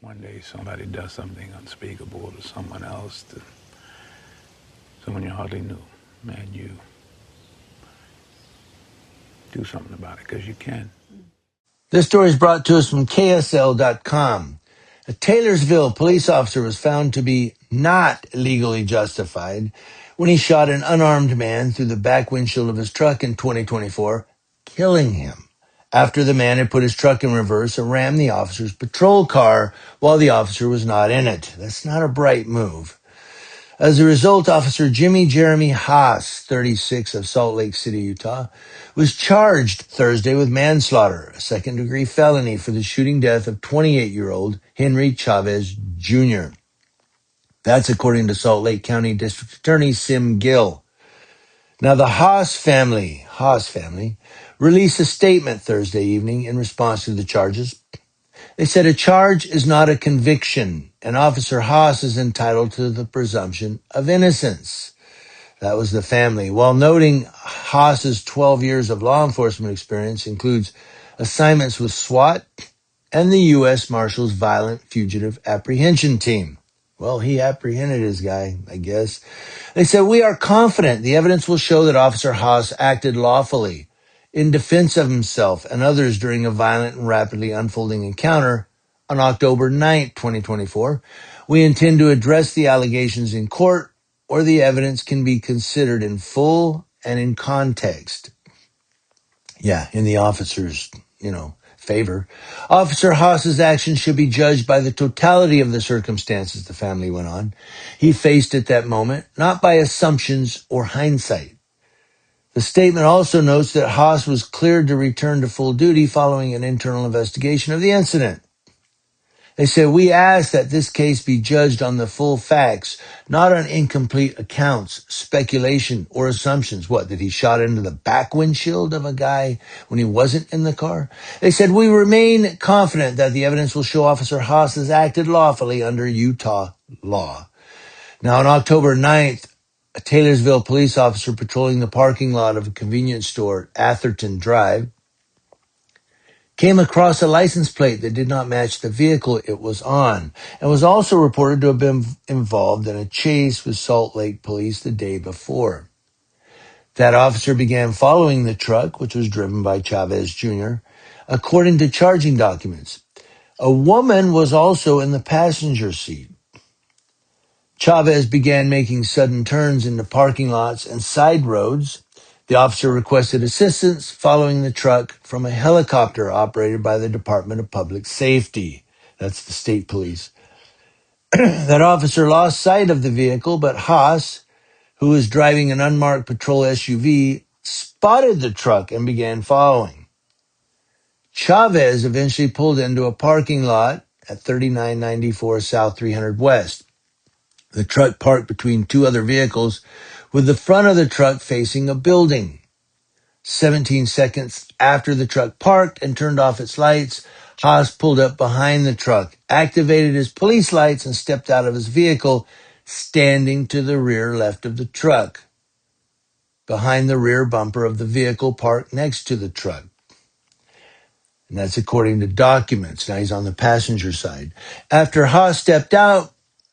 one day somebody does something unspeakable to someone else, to someone you hardly knew, and you do something about it because you can. This story is brought to us from KSL.com. A Taylorsville police officer was found to be not legally justified when he shot an unarmed man through the back windshield of his truck in 2024, killing him after the man had put his truck in reverse and rammed the officer's patrol car while the officer was not in it. That's not a bright move. As a result, Officer Jimmy Jeremy Haas, 36, of Salt Lake City, Utah, was charged Thursday with manslaughter, a second-degree felony for the shooting death of 28-year-old Henry Chavez Jr. That's according to Salt Lake County District Attorney Sim Gill. Now, the Haas family, released a statement Thursday evening in response to the charges. They said a charge is not a conviction, and Officer Haas is entitled to the presumption of innocence. That was the family. While noting Haas's 12 years of law enforcement experience includes assignments with SWAT and the U.S. Marshals Violent Fugitive Apprehension Team. Well, he apprehended his guy, I guess. They said, we are confident the evidence will show that Officer Haas acted lawfully in defense of himself and others during a violent and rapidly unfolding encounter on October 9th, 2024. We intend to address the allegations in court where the evidence can be considered in full and in context. Yeah, in the officer's, favor. Officer Haas's actions should be judged by the totality of the circumstances, the family went on. He faced at that moment, not by assumptions or hindsight. The statement also notes that Haas was cleared to return to full duty following an internal investigation of the incident. They said, we ask that this case be judged on the full facts, not on incomplete accounts, speculation, or assumptions. What, that he shot into the back windshield of a guy when he wasn't in the car? They said, we remain confident that the evidence will show Officer Haas has acted lawfully under Utah law. Now, on October 9th, a Taylorsville police officer patrolling the parking lot of a convenience store, Atherton Drive, came across a license plate that did not match the vehicle it was on, and was also reported to have been involved in a chase with Salt Lake police the day before. That officer began following the truck, which was driven by Chavez Jr., according to charging documents. A woman was also in the passenger seat. Chavez began making sudden turns into parking lots and side roads. The officer requested assistance following the truck from a helicopter operated by the Department of Public Safety. That's the state police. That officer lost sight of the vehicle, but Haas, who was driving an unmarked patrol SUV, spotted the truck and began following. Chavez eventually pulled into a parking lot at 3994 South 300 West. The truck parked between two other vehicles, with the front of the truck facing a building. 17 seconds after the truck parked and turned off its lights, Haas pulled up behind the truck, activated his police lights, and stepped out of his vehicle, standing to the rear left of the truck, behind the rear bumper of the vehicle parked next to the truck. And that's according to documents. Now he's on the passenger side. After Haas stepped out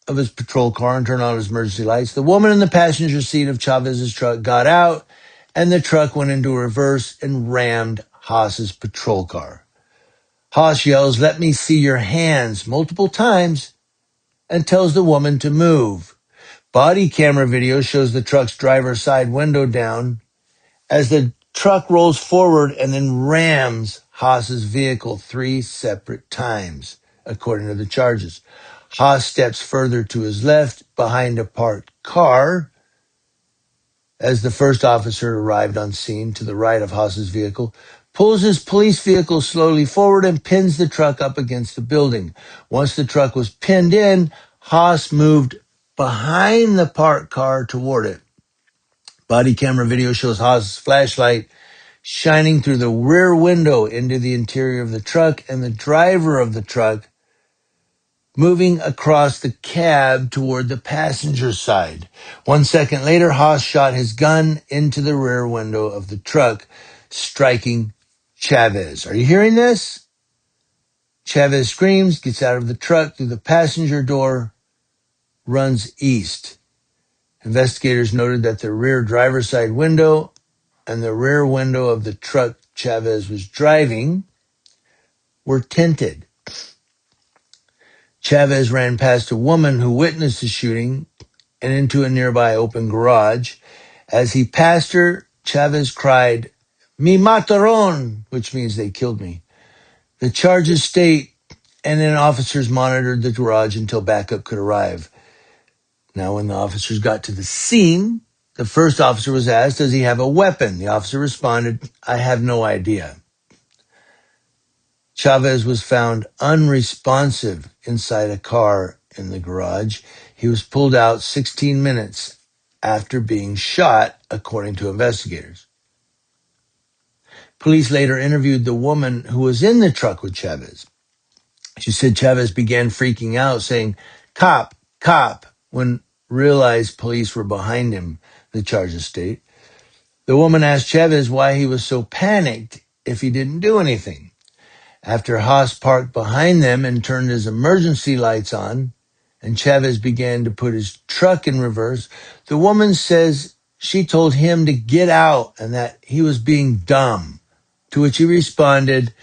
of his patrol car and turned on his emergency lights, the woman in the passenger seat of Chavez's truck got out, and the truck went into reverse and rammed Haas's patrol car. Haas yells, "Let me see your hands," multiple times, and tells the woman to move. Body camera video shows the truck's driver's side window down as the truck rolls forward and then rams Haas's vehicle 3 separate times, according to the charges. Haas steps further to his left behind a parked car as the first officer arrived on scene to the right of Haas's vehicle, pulls his police vehicle slowly forward and pins the truck up against the building. Once the truck was pinned in, Haas moved behind the parked car toward it. Body camera video shows Haas's flashlight shining through the rear window into the interior of the truck, and the driver of the truck moving across the cab toward the passenger side. 1 second later, Haas shot his gun into the rear window of the truck, striking Chavez. Are you hearing this? Chavez screams, gets out of the truck through the passenger door, runs east. Investigators noted that the rear driver's side window and the rear window of the truck Chavez was driving were tinted. Chavez ran past a woman who witnessed the shooting and into a nearby open garage. As he passed her, Chavez cried, "Mi mataron," which means they killed me. The charges state, and then officers monitored the garage until backup could arrive. Now, when the officers got to the scene, the first officer was asked, "Does he have a weapon?" The officer responded, "I have no idea." Chavez was found unresponsive inside a car in the garage. He was pulled out 16 minutes after being shot, according to investigators. Police later interviewed the woman who was in the truck with Chavez. She said Chavez began freaking out, saying, "Cop, cop," when realized police were behind him, the charges state. The woman asked Chavez why he was so panicked if he didn't do anything. After Haas parked behind them and turned his emergency lights on, and Chavez began to put his truck in reverse, the woman says she told him to get out and that he was being dumb, to which he responded,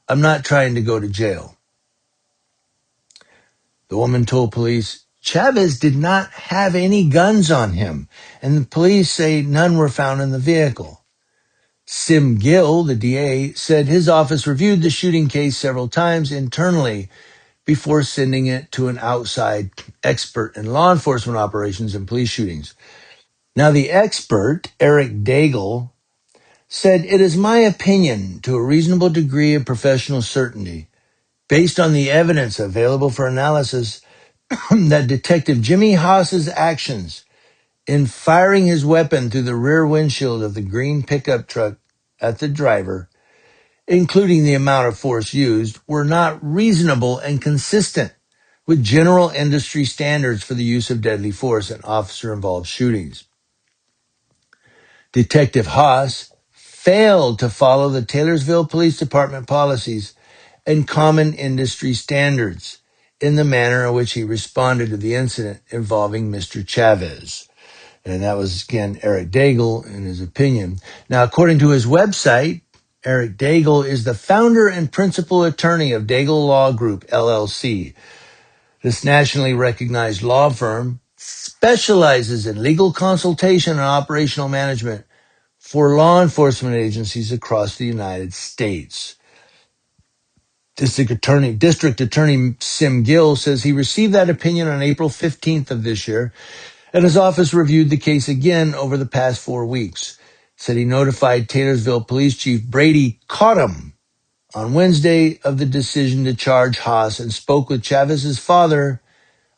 "I'm not trying to go to jail." The woman told police Chavez did not have any guns on him, and the police say none were found in the vehicle. Sim Gill, the DA, said his office reviewed the shooting case several times internally before sending it to an outside expert in law enforcement operations and police shootings. Now, the expert, Eric Daigle, said, "It is my opinion, to a reasonable degree of professional certainty, based on the evidence available for analysis, that Detective Jimmy Haas's actions in firing his weapon through the rear windshield of the green pickup truck at the driver, including the amount of force used, were not reasonable and consistent with general industry standards for the use of deadly force in officer-involved shootings. Detective Haas failed to follow the Taylorsville Police Department policies and common industry standards in the manner in which he responded to the incident involving Mr. Chavez." And that was, again, Eric Daigle in his opinion. Now, according to his website, Eric Daigle is the founder and principal attorney of Daigle Law Group, LLC. This nationally recognized law firm specializes in legal consultation and operational management for law enforcement agencies across the United States. District Attorney Sim Gill says he received that opinion on April 15th of this year, and his office reviewed the case again over the past 4 weeks. Said he notified Taylorsville Police Chief Brady Cottam on Wednesday of the decision to charge Haas and spoke with Chavez's father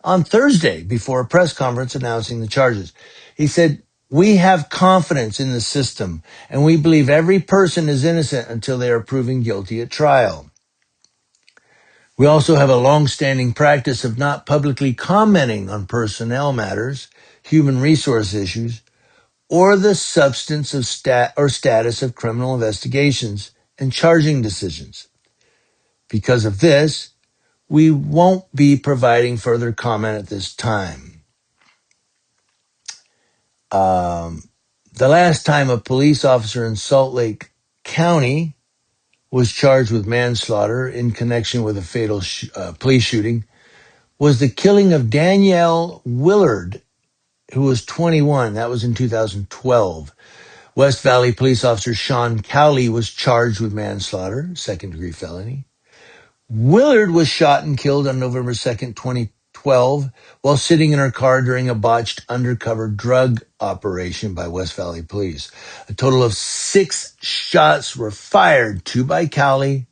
on Thursday before a press conference announcing the charges. He said, "We have confidence in the system, and we believe every person is innocent until they are proven guilty at trial. We also have a long-standing practice of not publicly commenting on personnel matters, human resource issues, or the substance of status of criminal investigations and charging decisions. Because of this, we won't be providing further comment at this time." The last time a police officer in Salt Lake County was charged with manslaughter in connection with a fatal police shooting was the killing of Danielle Willard, who was 21. That was in 2012. West Valley police officer Sean Cowley was charged with manslaughter, second-degree felony. Willard was shot and killed on November 2nd, 2012, while sitting in her car during a botched undercover drug operation by West Valley police. A total of 6 shots were fired, 2 by Cowley,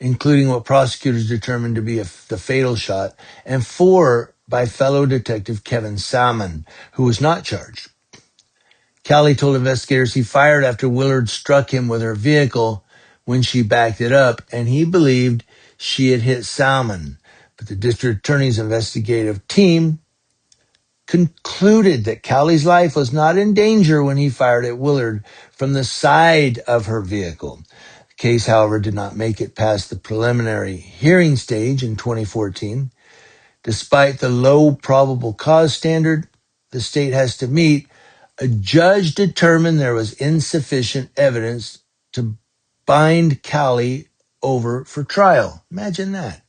including what prosecutors determined to be the fatal shot, and 4 by fellow detective Kevin Salmon, who was not charged. Cowley told investigators he fired after Willard struck him with her vehicle when she backed it up, and he believed she had hit Salmon. But the district attorney's investigative team concluded that Cowley's life was not in danger when he fired at Willard from the side of her vehicle. The case, however, did not make it past the preliminary hearing stage in 2014. Despite the low probable cause standard the state has to meet, a judge determined there was insufficient evidence to bind Cowley over for trial. Imagine that.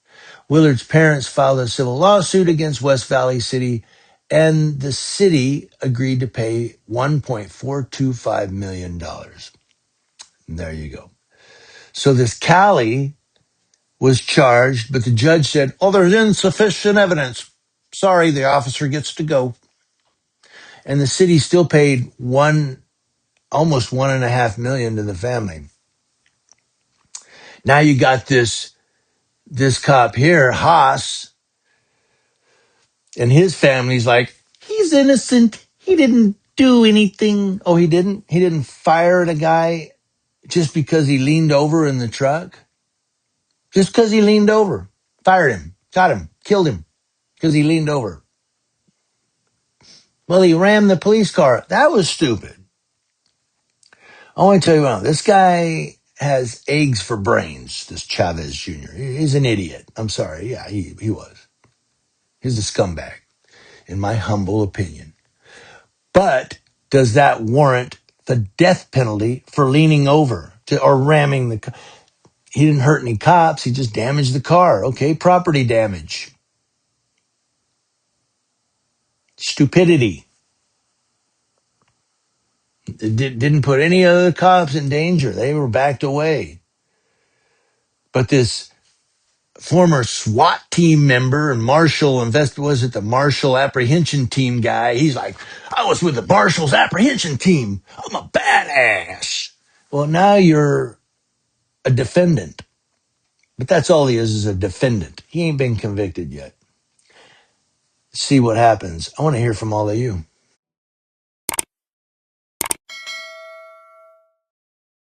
Willard's parents filed a civil lawsuit against West Valley City, and the city agreed to pay $1.425 million. And there you go. So this Cowley was charged, but the judge said, "Oh, there's insufficient evidence. Sorry, the officer gets to go." And the city still paid almost $1.5 million to the family. Now you got this cop here, Haas, and his family's like, he's innocent. He didn't do anything. Oh, he didn't? He didn't fire at a guy just because he leaned over in the truck? Just because he leaned over. Fired him, got him, killed him because he leaned over. Well, he rammed the police car. That was stupid. I want to tell you what, this guy has eggs for brains, this Chavez Jr. He's an idiot. I'm sorry. Yeah, he was. He's a scumbag, in my humble opinion. But does that warrant the death penalty for leaning over or ramming the car? He didn't hurt any cops. He just damaged the car. Okay, property damage. Stupidity. It didn't put any other cops in danger. They were backed away. But this former SWAT team member and the Marshall Apprehension Team guy, he's like, I was with the Marshall's Apprehension Team. I'm a badass. Well, now you're a defendant. But that's all he is a defendant. He ain't been convicted yet. Let's see what happens. I want to hear from all of you.